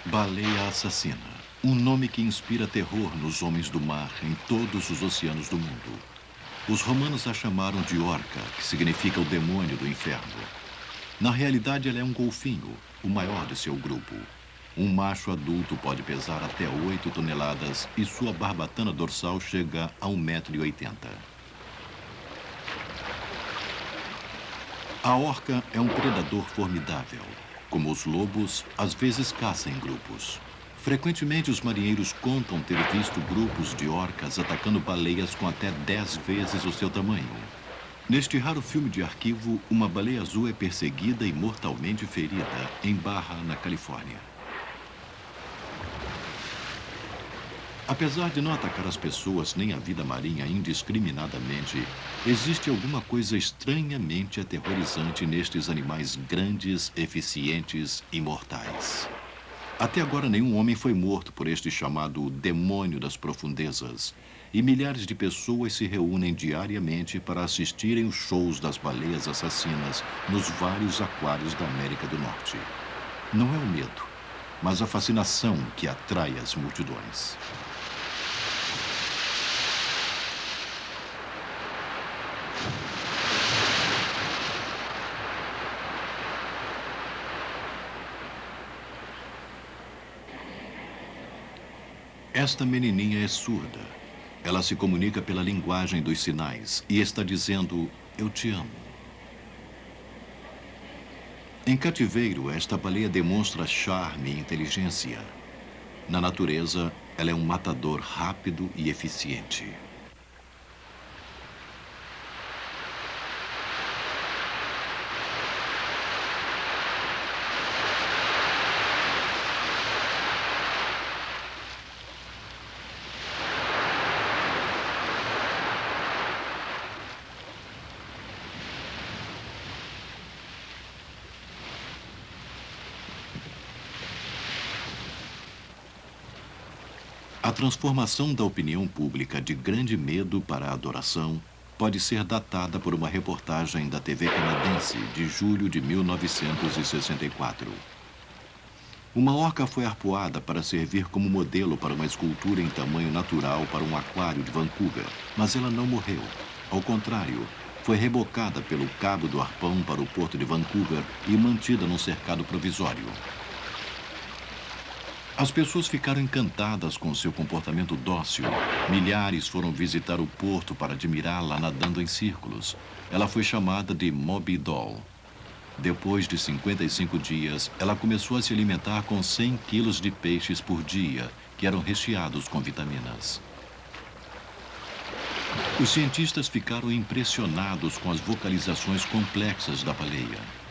Baleia assassina. Um nome que inspira terror nos homens do mar em todos os oceanos do mundo. Os romanos a chamaram de orca, que significa o demônio do inferno. Na realidade, ela é um golfinho, o maior de seu grupo. Um macho adulto pode pesar até 8 toneladas e sua barbatana dorsal chega a 1,80 m. A orca é um predador formidável. Como os lobos, às vezes caça em grupos. Frequentemente, os marinheiros contam ter visto grupos de orcas atacando baleias com até 10 vezes o seu tamanho. Neste raro filme de arquivo, uma baleia azul é perseguida e mortalmente ferida em Baja, na Califórnia. Apesar de não atacar as pessoas nem a vida marinha indiscriminadamente, existe alguma coisa estranhamente aterrorizante nestes animais grandes, eficientes e mortais. Até agora, nenhum homem foi morto por este chamado demônio das profundezas, e milhares de pessoas se reúnem diariamente para assistirem os shows das baleias assassinas nos vários aquários da América do Norte. Não é o medo, mas a fascinação que atrai as multidões. Esta menininha é surda. Ela se comunica pela linguagem dos sinais e está dizendo, eu te amo. Em cativeiro, esta baleia demonstra charme e inteligência. Na natureza, ela é um matador rápido e eficiente. A transformação da opinião pública de grande medo para adoração pode ser datada por uma reportagem da TV canadense de julho de 1964. Uma orca foi arpoada para servir como modelo para uma escultura em tamanho natural para um aquário de Vancouver, mas ela não morreu. Ao contrário, foi rebocada pelo cabo do arpão para o porto de Vancouver e mantida num cercado provisório. As pessoas ficaram encantadas com seu comportamento dócil. Milhares foram visitar o porto para admirá-la nadando em círculos. Ela foi chamada de Moby Doll. Depois de 55 dias, ela começou a se alimentar com 100 quilos de peixes por dia, que eram recheados com vitaminas. Os cientistas ficaram impressionados com as vocalizações complexas da baleia.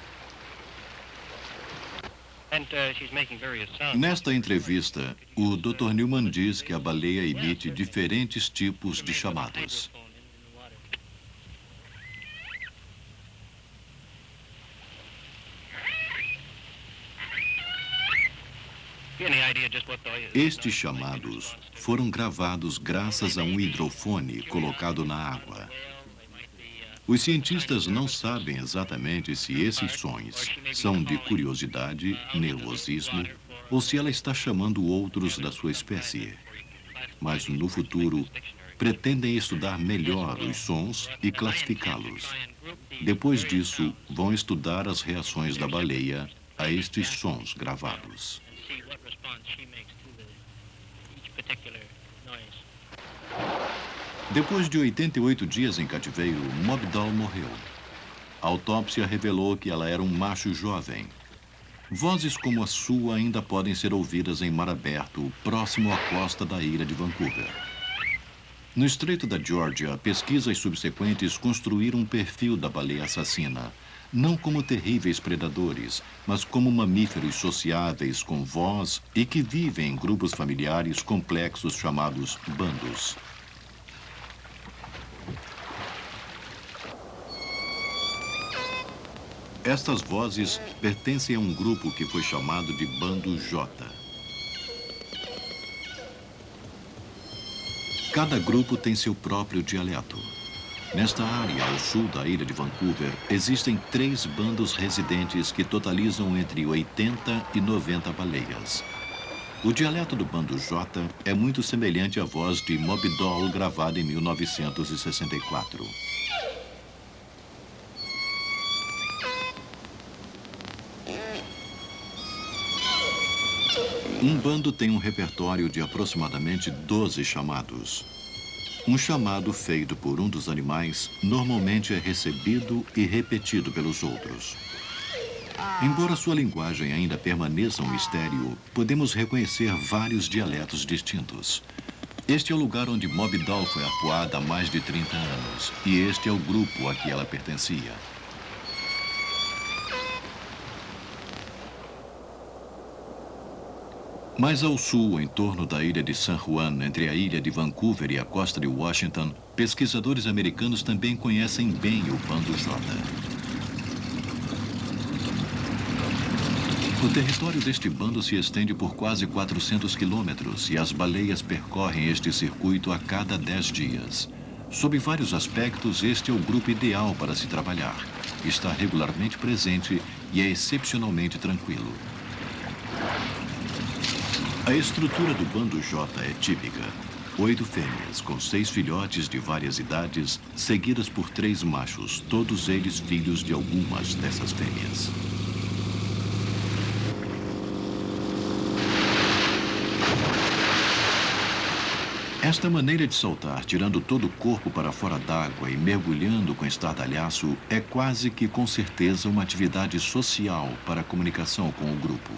Nesta entrevista, o Dr. Newman diz que a baleia emite diferentes tipos de chamados. Estes chamados foram gravados graças a um hidrofone colocado na água. Os cientistas não sabem exatamente se esses sons são de curiosidade, nervosismo, ou se ela está chamando outros da sua espécie. Mas no futuro, pretendem estudar melhor os sons e classificá-los. Depois disso, vão estudar as reações da baleia a estes sons gravados. Depois de 88 dias em cativeiro, Moby Doll morreu. A autópsia revelou que ela era um macho jovem. Vozes como a sua ainda podem ser ouvidas em mar aberto, próximo à costa da ilha de Vancouver. No Estreito da Geórgia, pesquisas subsequentes construíram um perfil da baleia assassina, não como terríveis predadores, mas como mamíferos sociáveis com voz e que vivem em grupos familiares complexos chamados bandos. Estas vozes pertencem a um grupo que foi chamado de Bando J. Cada grupo tem seu próprio dialeto. Nesta área, ao sul da ilha de Vancouver, existem 3 bandos residentes que totalizam entre 80 e 90 baleias. O dialeto do bando J é muito semelhante à voz de Moby Doll gravada em 1964. Um bando tem um repertório de aproximadamente 12 chamados. Um chamado feito por um dos animais normalmente é recebido e repetido pelos outros. Embora sua linguagem ainda permaneça um mistério, podemos reconhecer vários dialetos distintos. Este é o lugar onde Moby Doll foi arpoada há mais de 30 anos, e este é o grupo a que ela pertencia. Mais ao sul, em torno da ilha de San Juan, entre a ilha de Vancouver e a costa de Washington, pesquisadores americanos também conhecem bem o bando J. O território deste bando se estende por quase 400 quilômetros e as baleias percorrem este circuito a cada 10 dias. Sob vários aspectos, este é o grupo ideal para se trabalhar. Está regularmente presente e é excepcionalmente tranquilo. A estrutura do bando J é típica. 8 fêmeas, com 6 filhotes de várias idades, seguidas por 3 machos, todos eles filhos de algumas dessas fêmeas. Esta maneira de saltar, tirando todo o corpo para fora d'água e mergulhando com estardalhaço, é quase que com certeza uma atividade social para a comunicação com o grupo.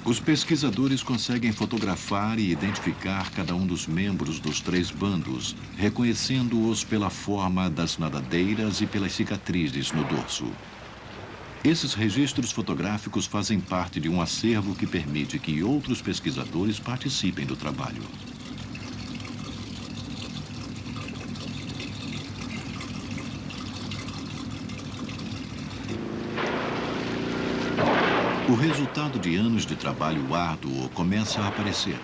Os pesquisadores conseguem fotografar e identificar cada um dos membros dos 3 bandos, reconhecendo-os pela forma das nadadeiras e pelas cicatrizes no dorso. Esses registros fotográficos fazem parte de um acervo que permite que outros pesquisadores participem do trabalho. O resultado de anos de trabalho árduo começa a aparecer.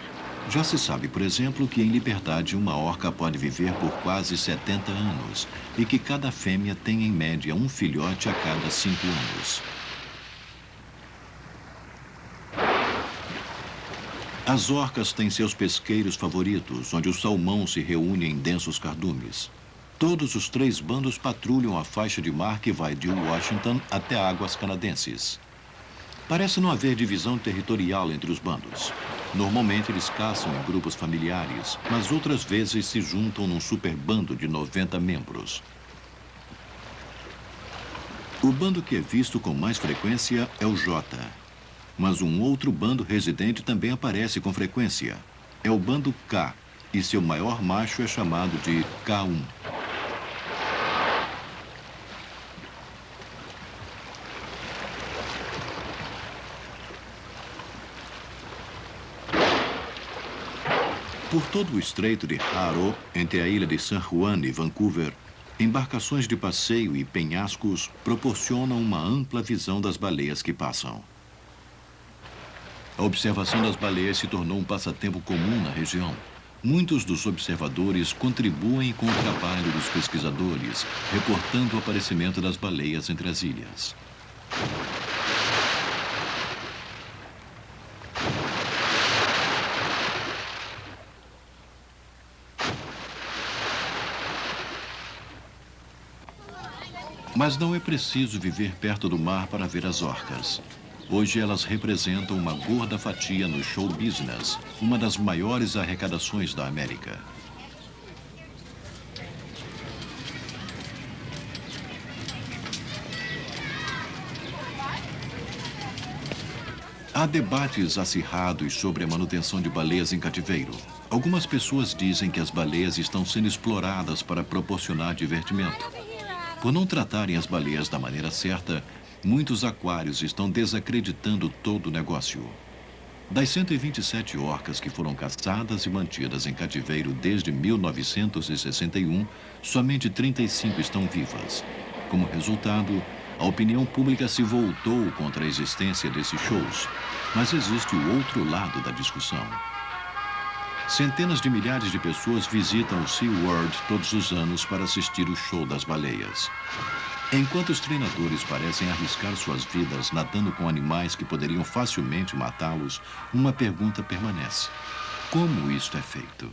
Já se sabe, por exemplo, que em liberdade uma orca pode viver por quase 70 anos e que cada fêmea tem em média um filhote a cada 5 anos. As orcas têm seus pesqueiros favoritos, onde o salmão se reúne em densos cardumes. Todos os 3 bandos patrulham a faixa de mar que vai de Washington até águas canadenses. Parece não haver divisão territorial entre os bandos. Normalmente eles caçam em grupos familiares, mas outras vezes se juntam num superbando de 90 membros. O bando que é visto com mais frequência é o J. Mas um outro bando residente também aparece com frequência. É o bando K, e seu maior macho é chamado de K1. Por todo o estreito de Haro, entre a ilha de San Juan e Vancouver, embarcações de passeio e penhascos proporcionam uma ampla visão das baleias que passam. A observação das baleias se tornou um passatempo comum na região. Muitos dos observadores contribuem com o trabalho dos pesquisadores, reportando o aparecimento das baleias entre as ilhas. Mas não é preciso viver perto do mar para ver as orcas. Hoje elas representam uma gorda fatia no show business, uma das maiores arrecadações da América. Há debates acirrados sobre a manutenção de baleias em cativeiro. Algumas pessoas dizem que as baleias estão sendo exploradas para proporcionar divertimento. Por não tratarem as baleias da maneira certa, muitos aquários estão desacreditando todo o negócio. Das 127 orcas que foram caçadas e mantidas em cativeiro desde 1961, somente 35 estão vivas. Como resultado, A opinião pública se voltou contra a existência desses shows, mas existe o outro lado da discussão. Centenas de milhares de pessoas visitam o SeaWorld todos os anos para assistir o show das baleias. Enquanto os treinadores parecem arriscar suas vidas nadando com animais que poderiam facilmente matá-los, uma pergunta permanece: como isto é feito?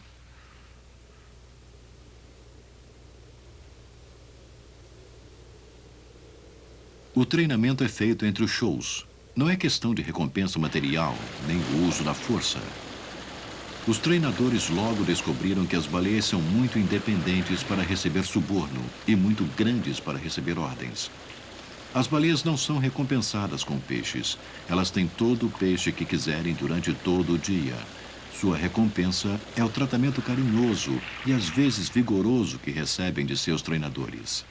O treinamento é feito entre os shows. Não é questão de recompensa material, nem o uso da força. Os treinadores logo descobriram que as baleias são muito independentes para receber suborno e muito grandes para receber ordens. As baleias não são recompensadas com peixes. Elas têm todo o peixe que quiserem durante todo o dia. Sua recompensa é o tratamento carinhoso e às vezes vigoroso que recebem de seus treinadores.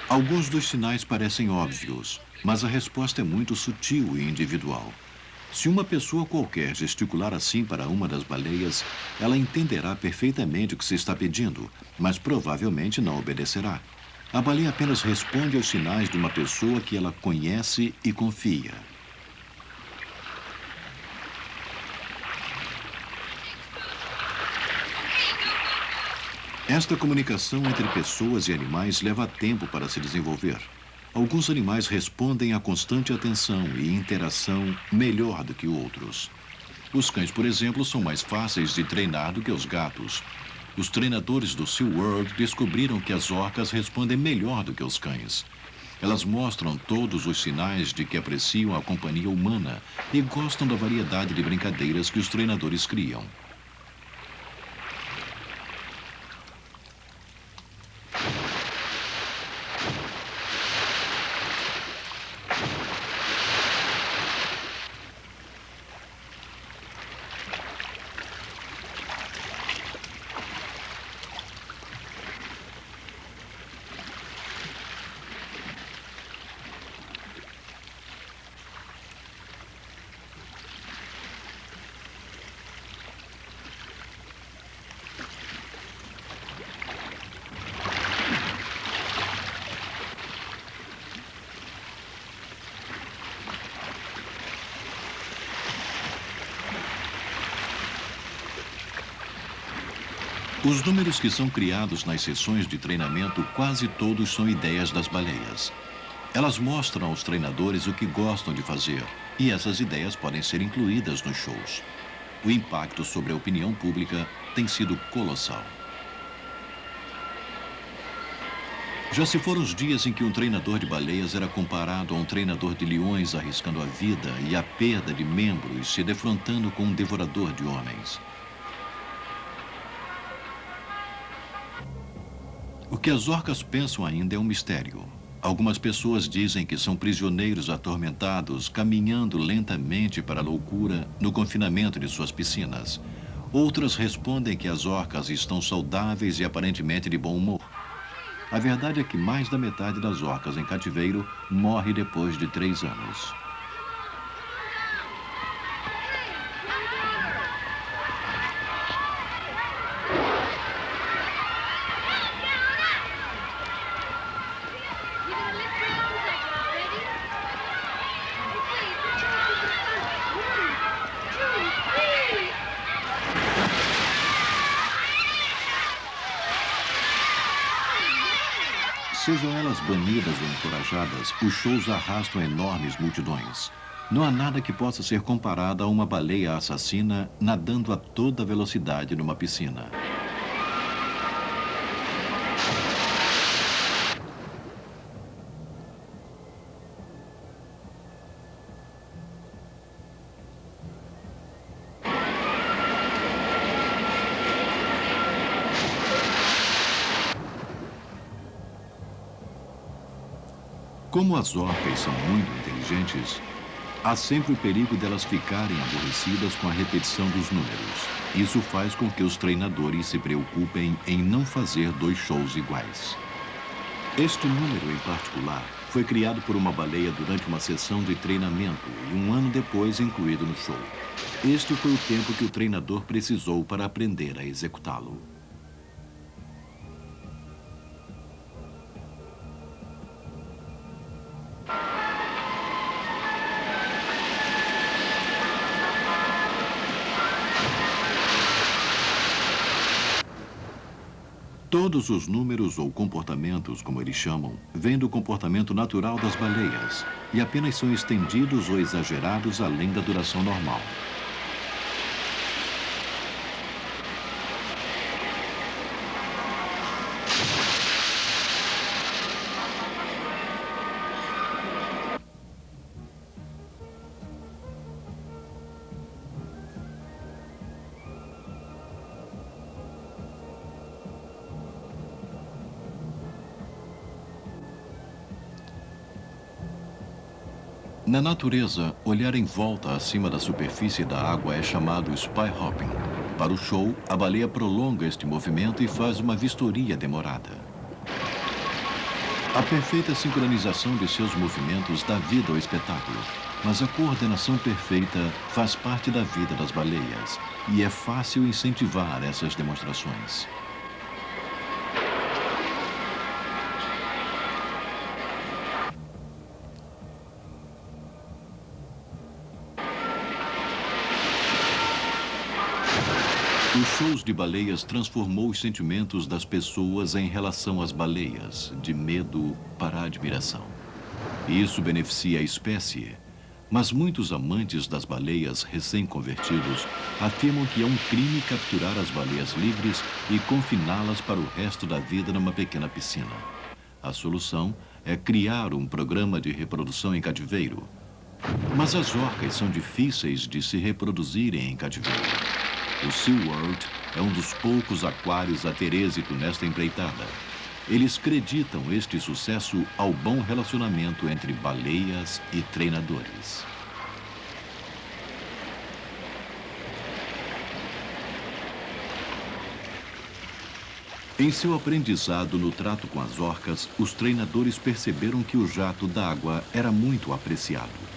Alguns dos sinais parecem óbvios, mas a resposta é muito sutil e individual. Se uma pessoa qualquer gesticular assim para uma das baleias, ela entenderá perfeitamente o que se está pedindo, mas provavelmente não obedecerá. A baleia apenas responde aos sinais de uma pessoa que ela conhece e confia. Esta comunicação entre pessoas e animais leva tempo para se desenvolver. Alguns animais respondem à constante atenção e interação melhor do que outros. Os cães, por exemplo, são mais fáceis de treinar do que os gatos. Os treinadores do SeaWorld descobriram que as orcas respondem melhor do que os cães. Elas mostram todos os sinais de que apreciam a companhia humana e gostam da variedade de brincadeiras que os treinadores criam. Os números que são criados nas sessões de treinamento quase todos são ideias das baleias. Elas mostram aos treinadores o que gostam de fazer, e essas ideias podem ser incluídas nos shows. O impacto sobre a opinião pública tem sido colossal. Já se foram os dias em que um treinador de baleias era comparado a um treinador de leões arriscando a vida e a perda de membros, se defrontando com um devorador de homens. O que as orcas pensam ainda é um mistério. Algumas pessoas dizem que são prisioneiros atormentados, caminhando lentamente para a loucura no confinamento de suas piscinas. Outras respondem que as orcas estão saudáveis e aparentemente de bom humor. A verdade é que mais da metade das orcas em cativeiro morre depois de 3 anos. Sejam elas banidas ou encorajadas, os shows arrastam enormes multidões. Não há nada que possa ser comparado a uma baleia assassina nadando a toda velocidade numa piscina. Como as orcas são muito inteligentes, há sempre o perigo delas ficarem aborrecidas com a repetição dos números. Isso faz com que os treinadores se preocupem em não fazer 2 shows iguais. Este número em particular Foi criado por uma baleia durante uma sessão de treinamento e um ano depois incluído no show. Este foi o tempo que o treinador precisou para aprender a executá-lo. Todos os números ou comportamentos, como eles chamam, vêm do comportamento natural das baleias e apenas são estendidos ou exagerados além da duração normal. Na natureza, olhar em volta acima da superfície da água é chamado spy hopping. Para o show, a baleia prolonga este movimento e faz uma vistoria demorada. A perfeita sincronização de seus movimentos dá vida ao espetáculo, mas a coordenação perfeita faz parte da vida das baleias e é fácil incentivar essas demonstrações. Os shows de baleias transformou os sentimentos das pessoas em relação às baleias, de medo para admiração. Isso beneficia a espécie, mas muitos amantes das baleias recém-convertidos afirmam que é um crime capturar as baleias livres e confiná-las para o resto da vida numa pequena piscina. A solução é criar um programa de reprodução em cativeiro. Mas as orcas são difíceis de se reproduzirem em cativeiro. O SeaWorld é um dos poucos aquários a ter êxito nesta empreitada. Eles acreditam este sucesso ao bom relacionamento entre baleias e treinadores. Em seu aprendizado no trato com as orcas, os treinadores perceberam que o jato d'água era muito apreciado.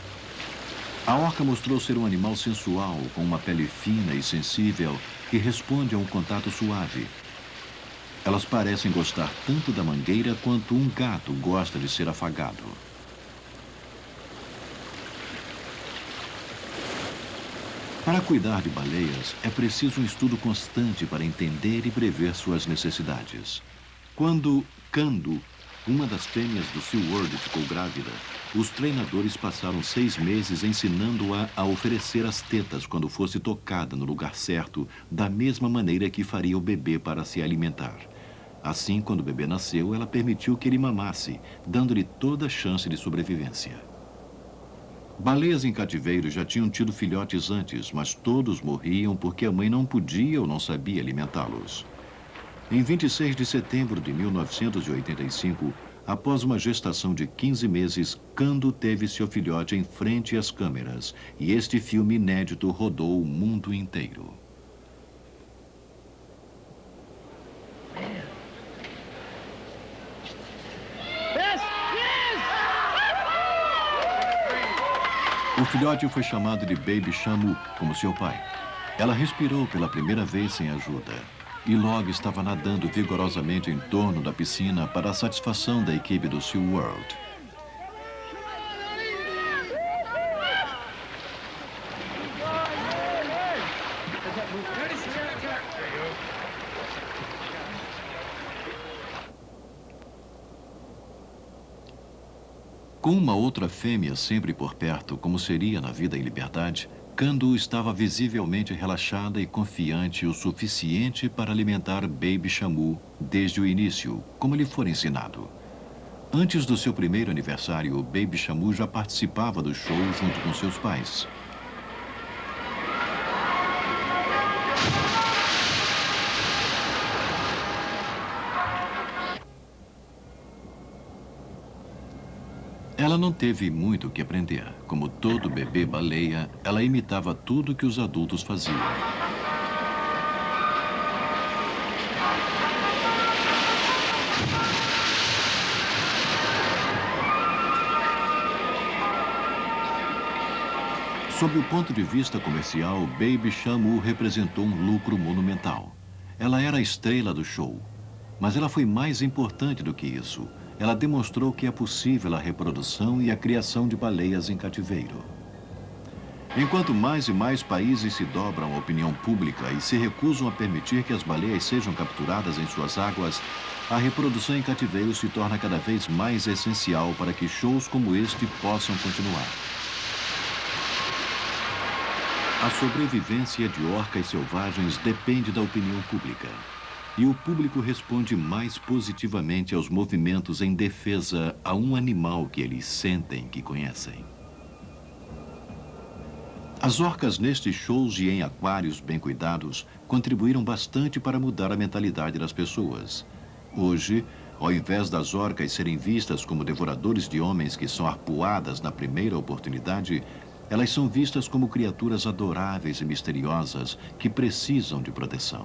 A orca mostrou ser um animal sensual, com uma pele fina e sensível, que responde a um contato suave. Elas parecem gostar tanto da mangueira quanto um gato gosta de ser afagado. Para cuidar de baleias, é preciso um estudo constante para entender e prever suas necessidades. Quando Kando, uma das fêmeas do SeaWorld, ficou grávida, os treinadores passaram 6 meses ensinando-a a oferecer as tetas quando fosse tocada no lugar certo, da mesma maneira que faria o bebê para se alimentar. Assim, quando o bebê nasceu, ela permitiu que ele mamasse, dando-lhe toda a chance de sobrevivência. Baleias em cativeiro já tinham tido filhotes antes, mas todos morriam porque a mãe não podia ou não sabia alimentá-los. Em 26 de setembro de 1985, após uma gestação de 15 meses, Kando teve seu filhote em frente às câmeras, e este filme inédito rodou o mundo inteiro. O filhote foi chamado de Baby Shamu, como seu pai. Ela respirou pela primeira vez sem ajuda. E logo estava nadando vigorosamente em torno da piscina para a satisfação da equipe do SeaWorld. Com uma outra fêmea sempre por perto, como seria na vida em liberdade, Kando estava visivelmente relaxada e confiante o suficiente para alimentar Baby Shamu desde o início, como lhe for ensinado. Antes do seu primeiro aniversário, Baby Shamu já participava do show junto com seus pais. Ela não teve muito o que aprender. Como todo bebê baleia, ela imitava tudo que os adultos faziam. Sob o ponto de vista comercial, Baby Shamu representou um lucro monumental. Ela era a estrela do show. Mas ela foi mais importante do que isso. Ela demonstrou que é possível a reprodução e a criação de baleias em cativeiro. Enquanto mais e mais países se dobram à opinião pública e se recusam a permitir que as baleias sejam capturadas em suas águas, a reprodução em cativeiro se torna cada vez mais essencial para que shows como este possam continuar. A sobrevivência de orcas selvagens depende da opinião pública. E o público responde mais positivamente aos movimentos em defesa a um animal que eles sentem que conhecem. As orcas nestes shows e em aquários bem cuidados contribuíram bastante para mudar a mentalidade das pessoas. Hoje, ao invés das orcas serem vistas como devoradores de homens que são arpoadas na primeira oportunidade, elas são vistas como criaturas adoráveis e misteriosas que precisam de proteção.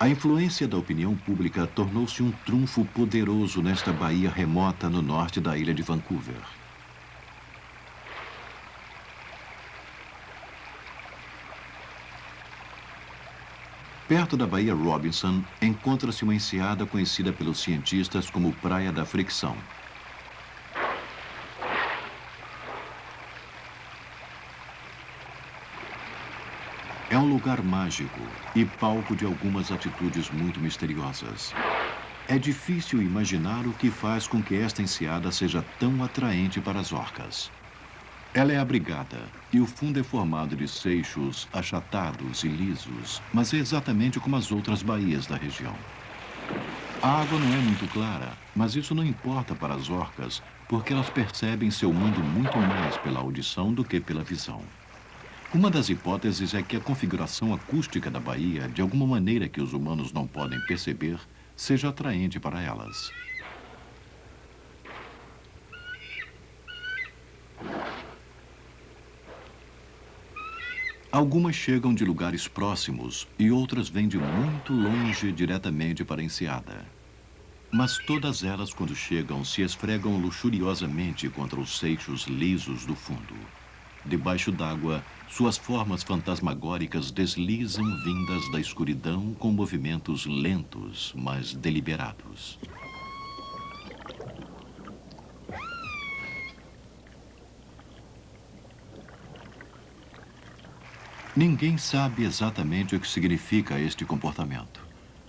A influência da opinião pública tornou-se um trunfo poderoso nesta baía remota no norte da ilha de Vancouver. Perto da Baía Robinson, encontra-se uma enseada conhecida pelos cientistas como Praia da Fricção. É um lugar mágico e palco de algumas atitudes muito misteriosas. É difícil imaginar o que faz com que esta enseada seja tão atraente para as orcas. Ela é abrigada e o fundo é formado de seixos achatados e lisos, mas é exatamente como as outras baías da região. A água não é muito clara, mas isso não importa para as orcas, porque elas percebem seu mundo muito mais pela audição do que pela visão. Uma das hipóteses é que a configuração acústica da baía, de alguma maneira que os humanos não podem perceber, seja atraente para elas. Algumas chegam de lugares próximos e outras vêm de muito longe diretamente para a enseada. Mas todas elas, quando chegam, se esfregam luxuriosamente contra os seixos lisos do fundo. Debaixo d'água, suas formas fantasmagóricas deslizam vindas da escuridão com movimentos lentos, mas deliberados. Ninguém sabe exatamente o que significa este comportamento.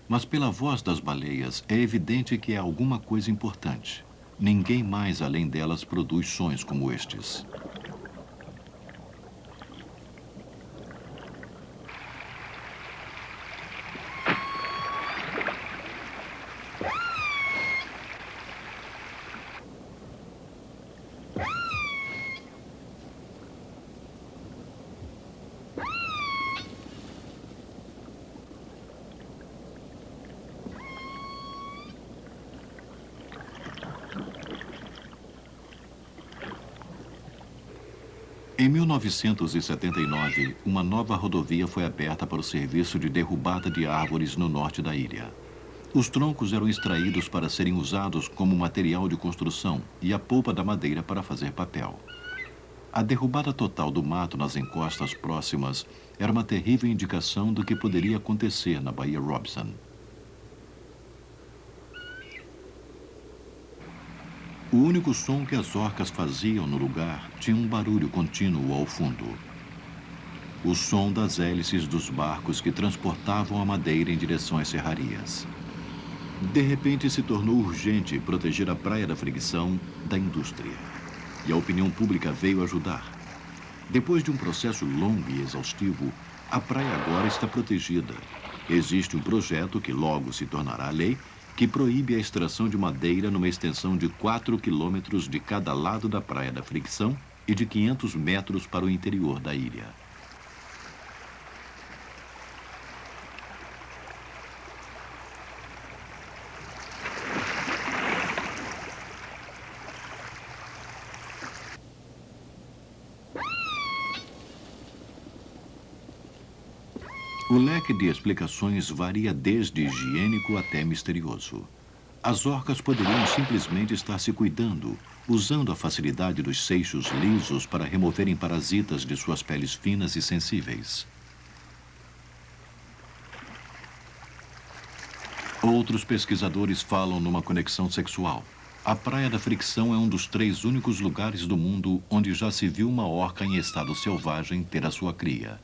Mas pela voz das baleias é evidente que é alguma coisa importante. Ninguém mais além delas produz sons como estes. Em 1979, uma nova rodovia foi aberta para o serviço de derrubada de árvores no norte da ilha. Os troncos eram extraídos para serem usados como material de construção e a polpa da madeira para fazer papel. A derrubada total do mato nas encostas próximas era uma terrível indicação do que poderia acontecer na Baía Robinson. O único som que as orcas faziam no lugar tinha um barulho contínuo ao fundo. O som das hélices dos barcos que transportavam a madeira em direção às serrarias. De repente, se tornou urgente proteger a Praia da Fricção da indústria. E a opinião pública veio ajudar. Depois de um processo longo e exaustivo, a praia agora está protegida. Existe um projeto que logo se tornará lei, que proíbe a extração de madeira numa extensão de 4 quilômetros de cada lado da Praia da Fricção e de 500 metros para o interior da ilha. O leque de explicações varia desde higiênico até misterioso. As orcas poderiam simplesmente estar se cuidando, usando a facilidade dos seixos lisos para removerem parasitas de suas peles finas e sensíveis. Outros pesquisadores falam numa conexão sexual. A Praia da Fricção é um dos 3 únicos lugares do mundo onde já se viu uma orca em estado selvagem ter a sua cria.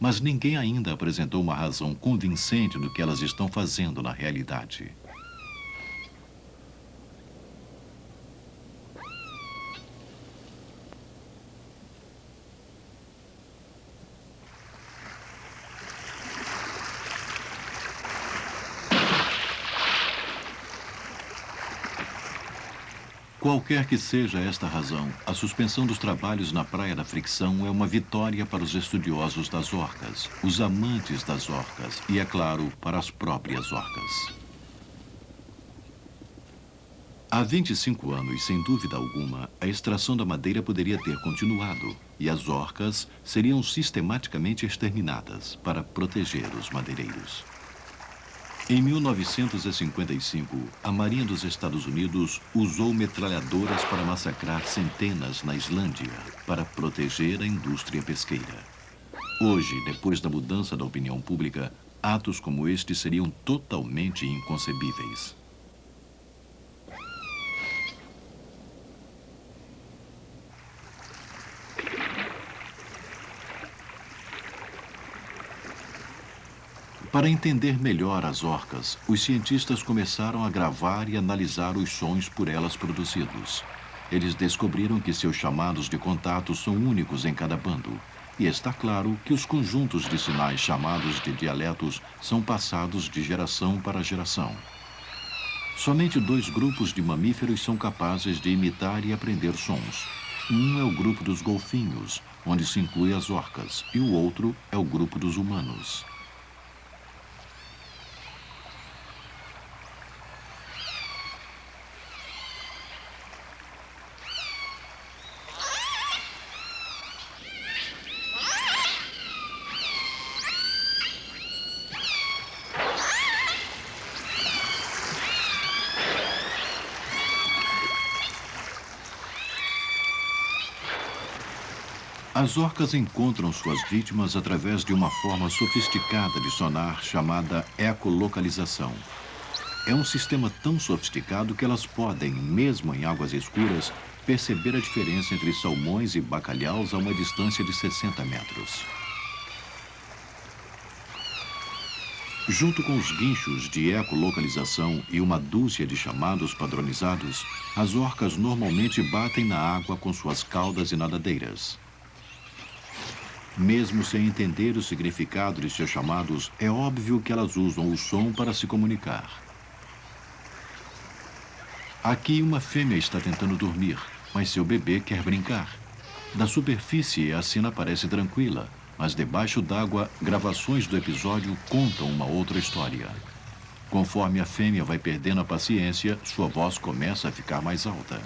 Mas ninguém ainda apresentou uma razão convincente do que elas estão fazendo na realidade. Qualquer que seja esta razão, a suspensão dos trabalhos na Praia da Fricção é uma vitória para os estudiosos das orcas, os amantes das orcas e, é claro, para as próprias orcas. Há 25 anos, sem dúvida alguma, a extração da madeira poderia ter continuado e as orcas seriam sistematicamente exterminadas para proteger os madeireiros. Em 1955, a Marinha dos Estados Unidos usou metralhadoras para massacrar centenas na Islândia, para proteger a indústria pesqueira. Hoje, depois da mudança da opinião pública, atos como este seriam totalmente inconcebíveis. Para entender melhor as orcas, os cientistas começaram a gravar e analisar os sons por elas produzidos. Eles descobriram que seus chamados de contato são únicos em cada bando. E está claro que os conjuntos de sinais chamados de dialetos são passados de geração para geração. Somente 2 grupos de mamíferos são capazes de imitar e aprender sons. Um é o grupo dos golfinhos, onde se inclui as orcas, e o outro é o grupo dos humanos. As orcas encontram suas vítimas através de uma forma sofisticada de sonar chamada ecolocalização. É um sistema tão sofisticado que elas podem, mesmo em águas escuras, perceber a diferença entre salmões e bacalhaus a uma distância de 60 metros. Junto com os guinchos de ecolocalização e uma dúzia de chamados padronizados, as orcas normalmente batem na água com suas caudas e nadadeiras. Mesmo sem entender o significado de seus chamados, é óbvio que elas usam o som para se comunicar. Aqui uma fêmea está tentando dormir, mas seu bebê quer brincar. Da superfície, a cena parece tranquila, mas debaixo d'água, gravações do episódio contam uma outra história. Conforme a fêmea vai perdendo a paciência, sua voz começa a ficar mais alta.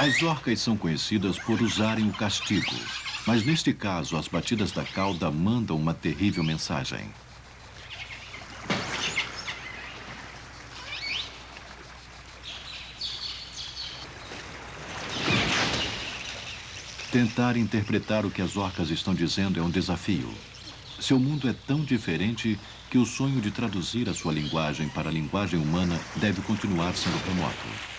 As orcas são conhecidas por usarem o castigo. Mas neste caso, as batidas da cauda mandam uma terrível mensagem. Tentar interpretar o que as orcas estão dizendo é um desafio. Seu mundo é tão diferente que o sonho de traduzir a sua linguagem para a linguagem humana deve continuar sendo remoto.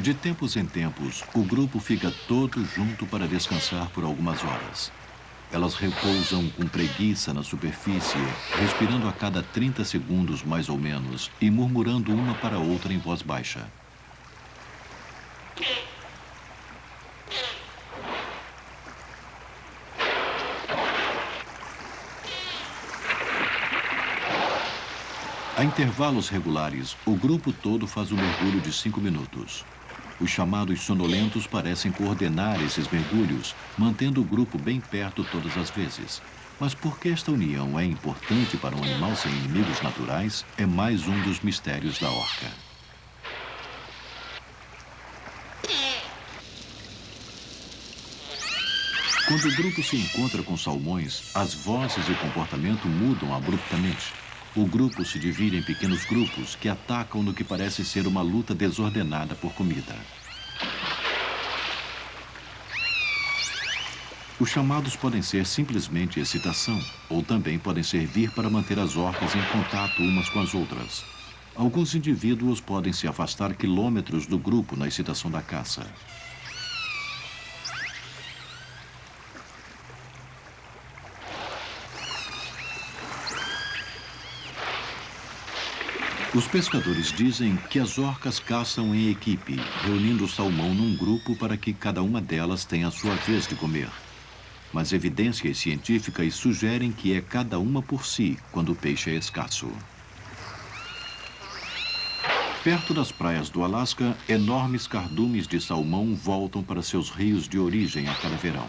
De tempos em tempos, o grupo fica todo junto para descansar por algumas horas. Elas repousam com preguiça na superfície, respirando a cada 30 segundos mais ou menos e murmurando uma para a outra em voz baixa. A intervalos regulares, o grupo todo faz um mergulho de 5 minutos. Os chamados sonolentos parecem coordenar esses mergulhos, mantendo o grupo bem perto todas as vezes. Mas por que esta união é importante para um animal sem inimigos naturais é mais um dos mistérios da orca. Quando o grupo se encontra com salmões, as vozes e o comportamento mudam abruptamente. O grupo se divide em pequenos grupos que atacam no que parece ser uma luta desordenada por comida. Os chamados podem ser simplesmente excitação, ou também podem servir para manter as orcas em contato umas com as outras. Alguns indivíduos podem se afastar quilômetros do grupo na excitação da caça. Os pescadores dizem que as orcas caçam em equipe, reunindo o salmão num grupo para que cada uma delas tenha a sua vez de comer. Mas evidências científicas sugerem que é cada uma por si quando o peixe é escasso. Perto das praias do Alasca, enormes cardumes de salmão voltam para seus rios de origem a cada verão.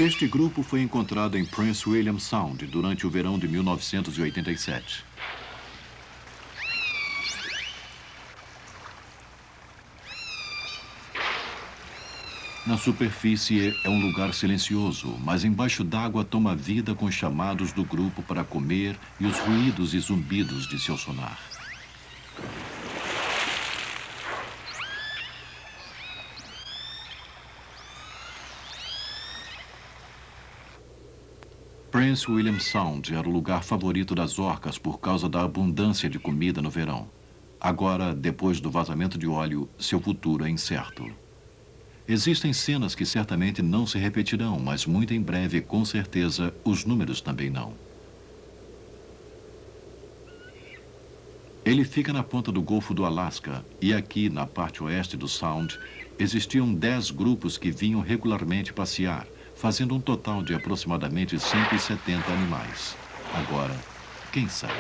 Este grupo foi encontrado em Prince William Sound durante o verão de 1987. Na superfície é um lugar silencioso, mas embaixo d'água toma vida com os chamados do grupo para comer e os ruídos e zumbidos de seu sonar. Prince William Sound era o lugar favorito das orcas por causa da abundância de comida no verão. Agora, depois do vazamento de óleo, seu futuro é incerto. Existem cenas que certamente não se repetirão, mas muito em breve, com certeza, os números também não. Ele fica na ponta do Golfo do Alasca e aqui, na parte oeste do Sound, existiam 10 grupos que vinham regularmente passear, fazendo um total de aproximadamente 170 animais. Agora, quem sabe?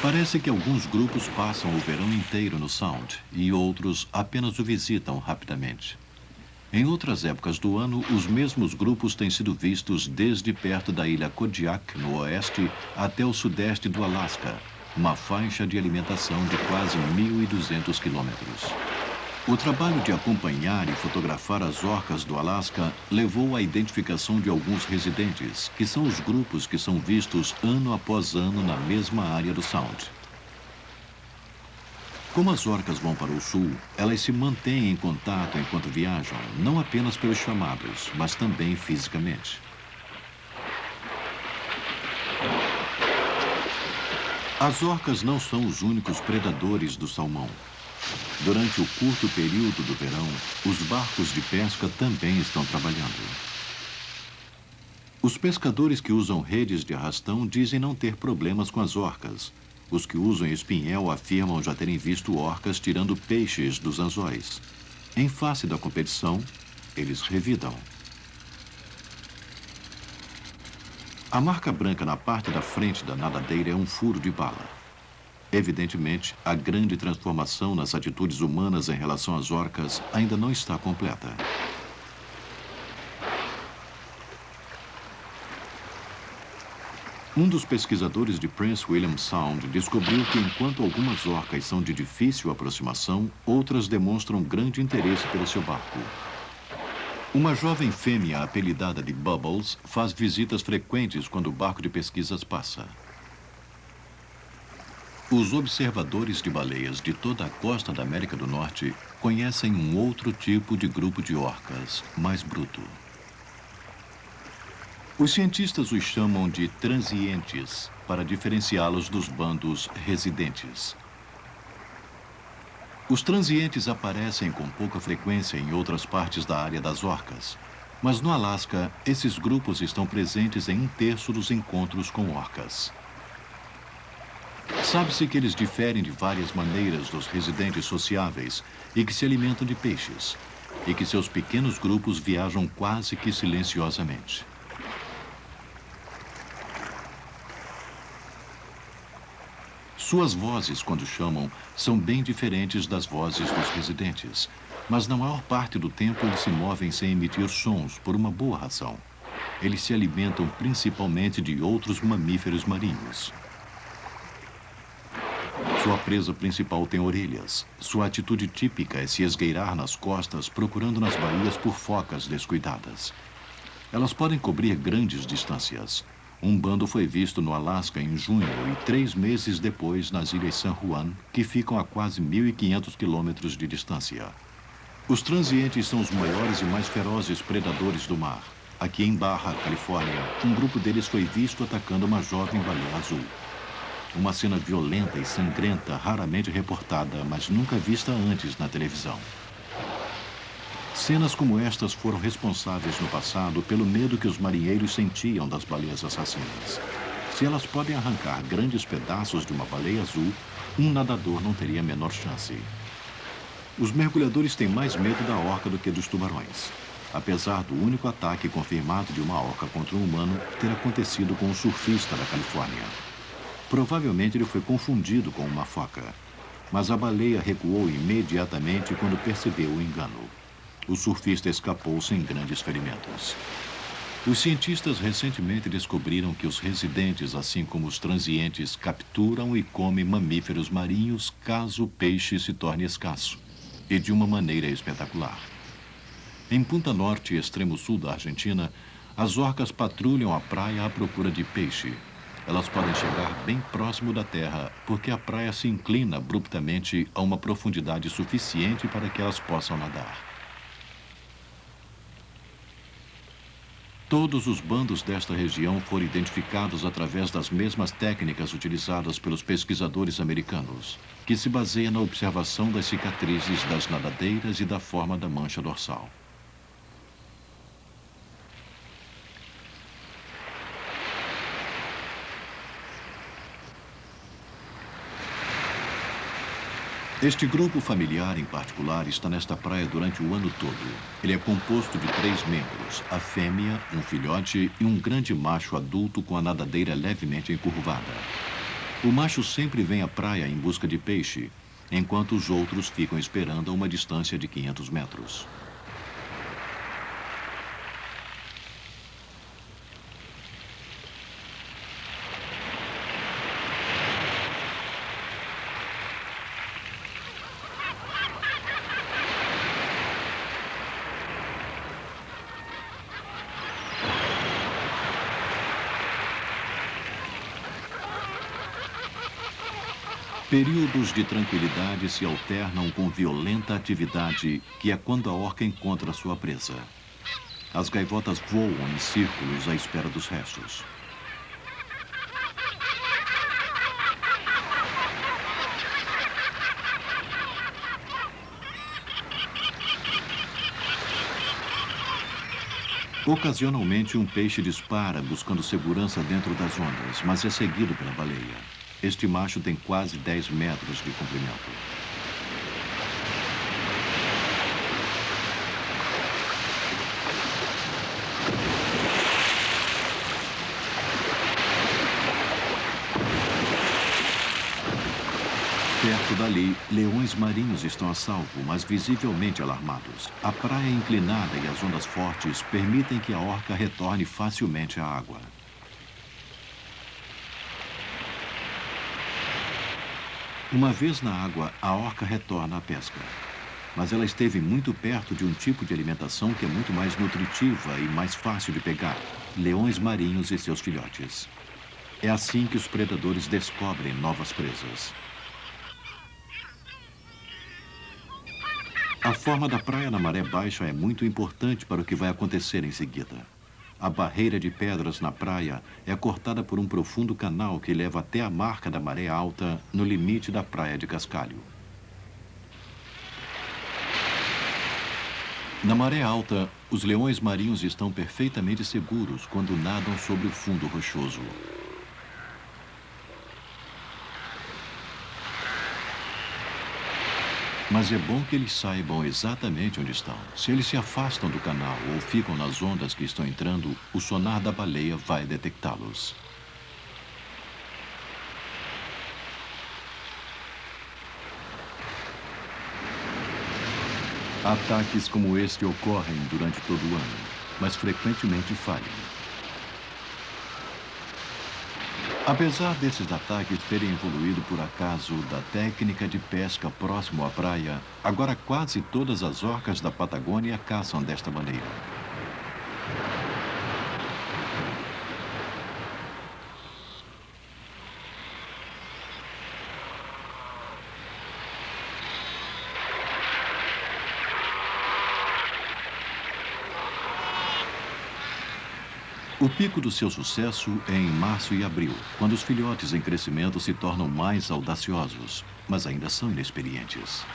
Parece que alguns grupos passam o verão inteiro no Sound e outros apenas o visitam rapidamente. Em outras épocas do ano, os mesmos grupos têm sido vistos desde perto da ilha Kodiak, no oeste, até o sudeste do Alasca, uma faixa de alimentação de quase 1.200 quilômetros. O trabalho de acompanhar e fotografar as orcas do Alasca levou à identificação de alguns residentes, que são os grupos que são vistos ano após ano na mesma área do Sound. Como as orcas vão para o sul, elas se mantêm em contato enquanto viajam, não apenas pelos chamados, mas também fisicamente. As orcas não são os únicos predadores do salmão. Durante o curto período do verão, os barcos de pesca também estão trabalhando. Os pescadores que usam redes de arrastão dizem não ter problemas com as orcas. Os que usam espinhel afirmam já terem visto orcas tirando peixes dos anzóis. Em face da competição, eles revidam. A marca branca na parte da frente da nadadeira é um furo de bala. Evidentemente, a grande transformação nas atitudes humanas em relação às orcas ainda não está completa. Um dos pesquisadores de Prince William Sound descobriu que enquanto algumas orcas são de difícil aproximação, outras demonstram grande interesse pelo seu barco. Uma jovem fêmea apelidada de Bubbles faz visitas frequentes quando o barco de pesquisas passa. Os observadores de baleias de toda a costa da América do Norte conhecem um outro tipo de grupo de orcas, mais bruto. Os cientistas os chamam de transientes, para diferenciá-los dos bandos residentes. Os transientes aparecem com pouca frequência em outras partes da área das orcas, mas no Alasca, esses grupos estão presentes em 1/3 dos encontros com orcas. Sabe-se que eles diferem de várias maneiras dos residentes sociáveis e que se alimentam de peixes, e que seus pequenos grupos viajam quase que silenciosamente. Suas vozes, quando chamam, são bem diferentes das vozes dos residentes, mas na maior parte do tempo eles se movem sem emitir sons por uma boa razão. Eles se alimentam principalmente de outros mamíferos marinhos. Sua presa principal tem orelhas. Sua atitude típica é se esgueirar nas costas, procurando nas baías por focas descuidadas. Elas podem cobrir grandes distâncias. Um bando foi visto no Alasca em junho e 3 meses depois nas Ilhas San Juan, que ficam a quase 1.500 quilômetros de distância. Os transientes são os maiores e mais ferozes predadores do mar. Aqui em Baja, Califórnia, um grupo deles foi visto atacando uma jovem baleia azul. Uma cena violenta e sangrenta, raramente reportada, mas nunca vista antes na televisão. Cenas como estas foram responsáveis no passado pelo medo que os marinheiros sentiam das baleias assassinas. Se elas podem arrancar grandes pedaços de uma baleia azul, um nadador não teria a menor chance. Os mergulhadores têm mais medo da orca do que dos tubarões. Apesar do único ataque confirmado de uma orca contra um humano ter acontecido com um surfista da Califórnia. Provavelmente ele foi confundido com uma foca, mas a baleia recuou imediatamente quando percebeu o engano. O surfista escapou sem grandes ferimentos. Os cientistas recentemente descobriram que os residentes, assim como os transientes, capturam e comem mamíferos marinhos caso o peixe se torne escasso, e de uma maneira espetacular. Em Punta Norte, extremo sul da Argentina, as orcas patrulham a praia à procura de peixe. Elas podem chegar bem próximo da terra, porque a praia se inclina abruptamente a uma profundidade suficiente para que elas possam nadar. Todos os bandos desta região foram identificados através das mesmas técnicas utilizadas pelos pesquisadores americanos, que se baseia na observação das cicatrizes das nadadeiras e da forma da mancha dorsal. Este grupo familiar, em particular, está nesta praia durante o ano todo. Ele é composto de 3 membros, a fêmea, um filhote e um grande macho adulto com a nadadeira levemente encurvada. O macho sempre vem à praia em busca de peixe, enquanto os outros ficam esperando a uma distância de 500 metros. Períodos de tranquilidade se alternam com violenta atividade, que é quando a orca encontra sua presa. As gaivotas voam em círculos à espera dos restos. Ocasionalmente, um peixe dispara buscando segurança dentro das ondas, mas é seguido pela baleia. Este macho tem quase 10 metros de comprimento. Perto dali, leões marinhos estão a salvo, mas visivelmente alarmados. A praia é inclinada e as ondas fortes permitem que a orca retorne facilmente à água. Uma vez na água, a orca retorna à pesca. Mas ela esteve muito perto de um tipo de alimentação que é muito mais nutritiva e mais fácil de pegar: leões marinhos e seus filhotes. É assim que os predadores descobrem novas presas. A forma da praia na maré baixa é muito importante para o que vai acontecer em seguida. A barreira de pedras na praia é cortada por um profundo canal que leva até a marca da maré alta no limite da praia de Cascalho. Na maré alta, os leões marinhos estão perfeitamente seguros quando nadam sobre o fundo rochoso. Mas é bom que eles saibam exatamente onde estão. Se eles se afastam do canal ou ficam nas ondas que estão entrando, o sonar da baleia vai detectá-los. Ataques como este ocorrem durante todo o ano, mas frequentemente falham. Apesar desses ataques terem evoluído por acaso da técnica de pesca próximo à praia, agora quase todas as orcas da Patagônia caçam desta maneira. O pico do seu sucesso é em março e abril, quando os filhotes em crescimento se tornam mais audaciosos, mas ainda são inexperientes.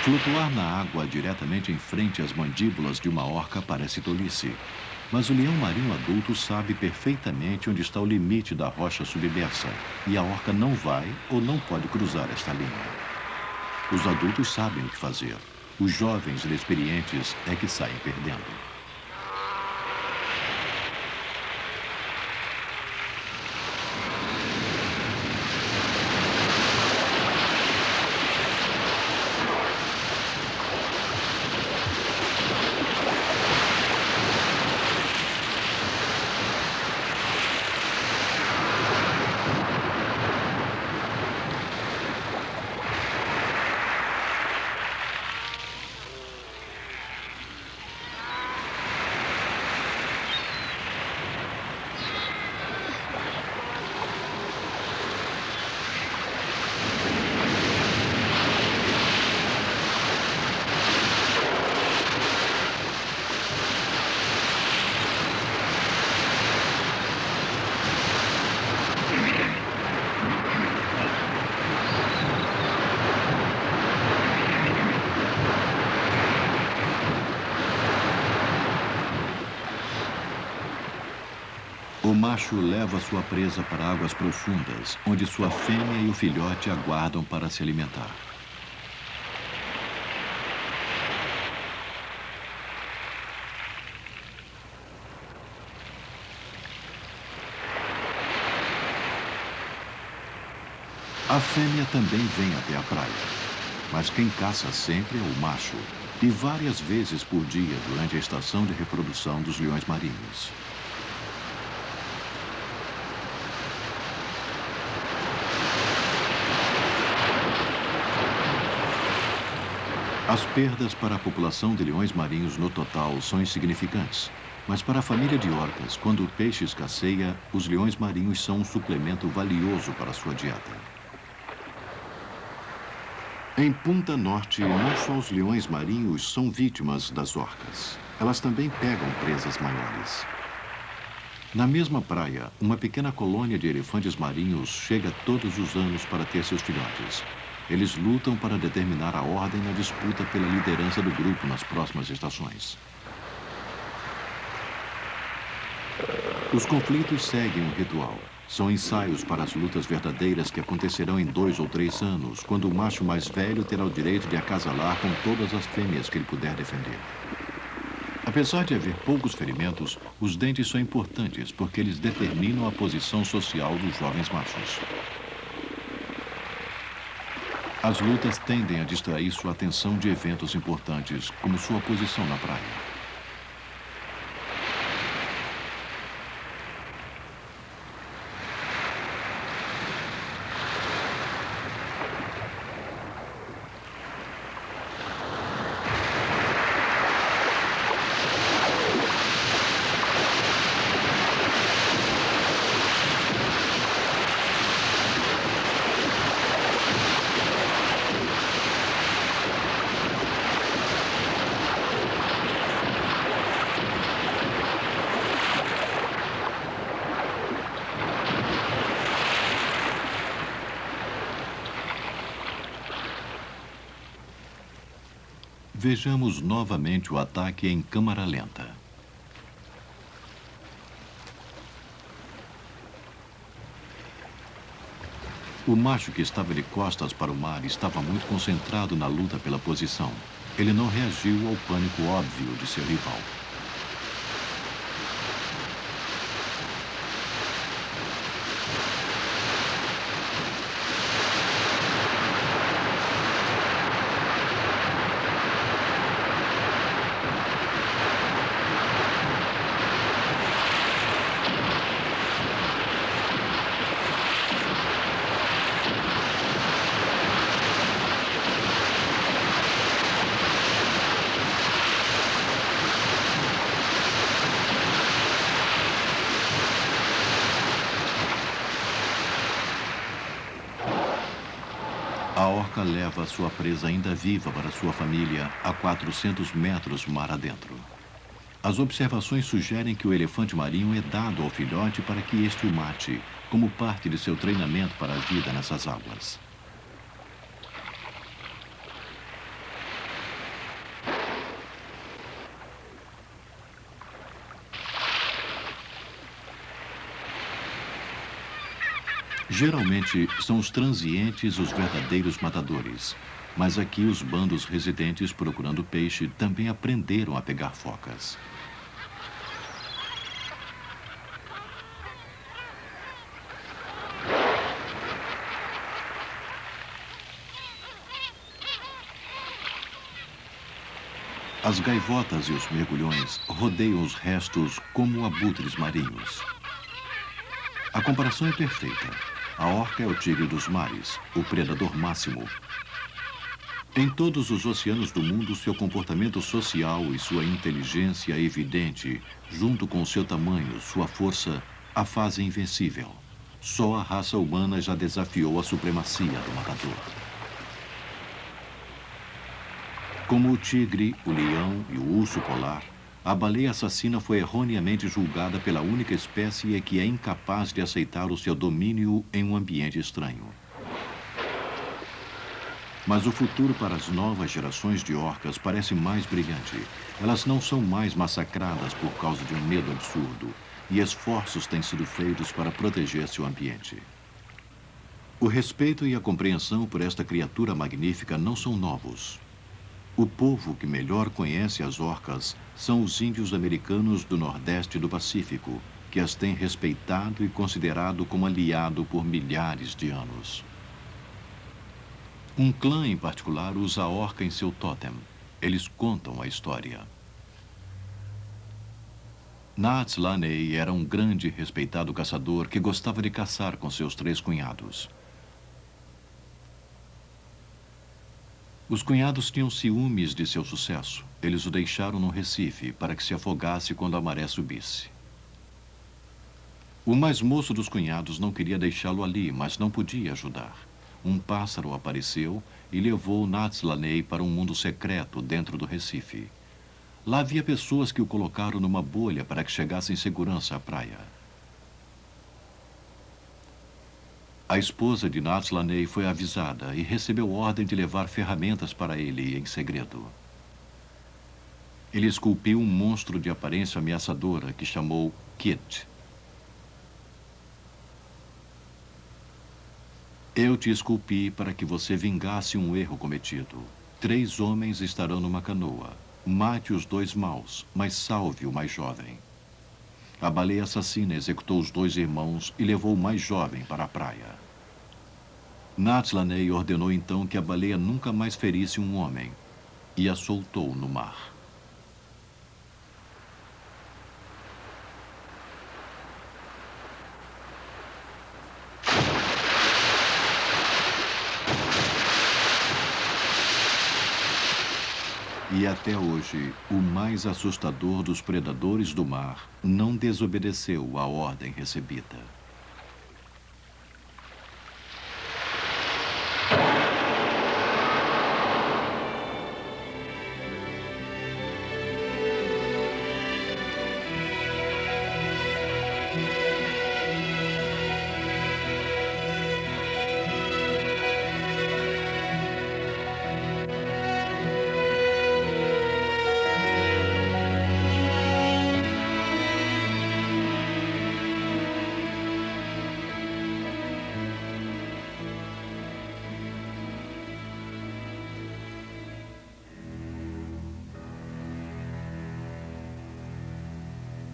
Flutuar na água diretamente em frente às mandíbulas de uma orca parece tolice, mas o leão marinho adulto sabe perfeitamente onde está o limite da rocha submersa, e a orca não vai ou não pode cruzar esta linha. Os adultos sabem o que fazer. Os jovens inexperientes é que saem perdendo. O macho leva sua presa para águas profundas, onde sua fêmea e o filhote aguardam para se alimentar. A fêmea também vem até a praia, mas quem caça sempre é o macho, e várias vezes por dia durante a estação de reprodução dos leões marinhos. As perdas para a população de leões marinhos no total são insignificantes, mas para a família de orcas, quando o peixe escasseia, os leões marinhos são um suplemento valioso para a sua dieta. Em Punta Norte, não só os leões marinhos são vítimas das orcas. Elas também pegam presas maiores. Na mesma praia, uma pequena colônia de elefantes marinhos chega todos os anos para ter seus filhotes. Eles lutam para determinar a ordem na disputa pela liderança do grupo nas próximas estações. Os conflitos seguem um ritual. São ensaios para as lutas verdadeiras que acontecerão em 2 ou 3 anos, quando o macho mais velho terá o direito de acasalar com todas as fêmeas que ele puder defender. Apesar de haver poucos ferimentos, os dentes são importantes porque eles determinam a posição social dos jovens machos. As lutas tendem a distrair sua atenção de eventos importantes, como sua posição na praia. Vejamos novamente o ataque em câmara lenta. O macho que estava de costas para o mar estava muito concentrado na luta pela posição. Ele não reagiu ao pânico óbvio de seu rival. A orca leva sua presa ainda viva para sua família a 400 metros mar adentro. As observações sugerem que o elefante marinho é dado ao filhote para que este o mate, como parte de seu treinamento para a vida nessas águas. Geralmente, são os transientes os verdadeiros matadores. Mas aqui os bandos residentes procurando peixe também aprenderam a pegar focas. As gaivotas e os mergulhões rodeiam os restos como abutres marinhos. A comparação é perfeita. A orca é o tigre dos mares, o predador máximo. Em todos os oceanos do mundo, seu comportamento social e sua inteligência evidente, junto com seu tamanho, sua força, a fazem invencível. Só a raça humana já desafiou a supremacia do matador. Como o tigre, o leão e o urso polar, a baleia assassina foi erroneamente julgada pela única espécie que é incapaz de aceitar o seu domínio em um ambiente estranho. Mas o futuro para as novas gerações de orcas parece mais brilhante. Elas não são mais massacradas por causa de um medo absurdo, e esforços têm sido feitos para proteger seu ambiente. O respeito e a compreensão por esta criatura magnífica não são novos. O povo que melhor conhece as orcas são os índios americanos do Nordeste do Pacífico, que as têm respeitado e considerado como aliado por milhares de anos. Um clã em particular usa a orca em seu tótem. Eles contam a história. Nats Laney era um grande e respeitado caçador que gostava de caçar com seus 3 cunhados. Os cunhados tinham ciúmes de seu sucesso. Eles o deixaram no Recife para que se afogasse quando a maré subisse. O mais moço dos cunhados não queria deixá-lo ali, mas não podia ajudar. Um pássaro apareceu e levou Nats Laney para um mundo secreto dentro do Recife. Lá havia pessoas que o colocaram numa bolha para que chegasse em segurança à praia. A esposa de Natslanei foi avisada e recebeu ordem de levar ferramentas para ele em segredo. Ele esculpiu um monstro de aparência ameaçadora que chamou Kit. Eu te esculpi para que você vingasse um erro cometido. 3 homens estarão numa canoa. Mate os 2 maus, mas salve o mais jovem. A baleia assassina executou os 2 irmãos e levou o mais jovem para a praia. Natslanei ordenou então que a baleia nunca mais ferisse um homem e a soltou no mar. E até hoje, o mais assustador dos predadores do mar não desobedeceu à ordem recebida.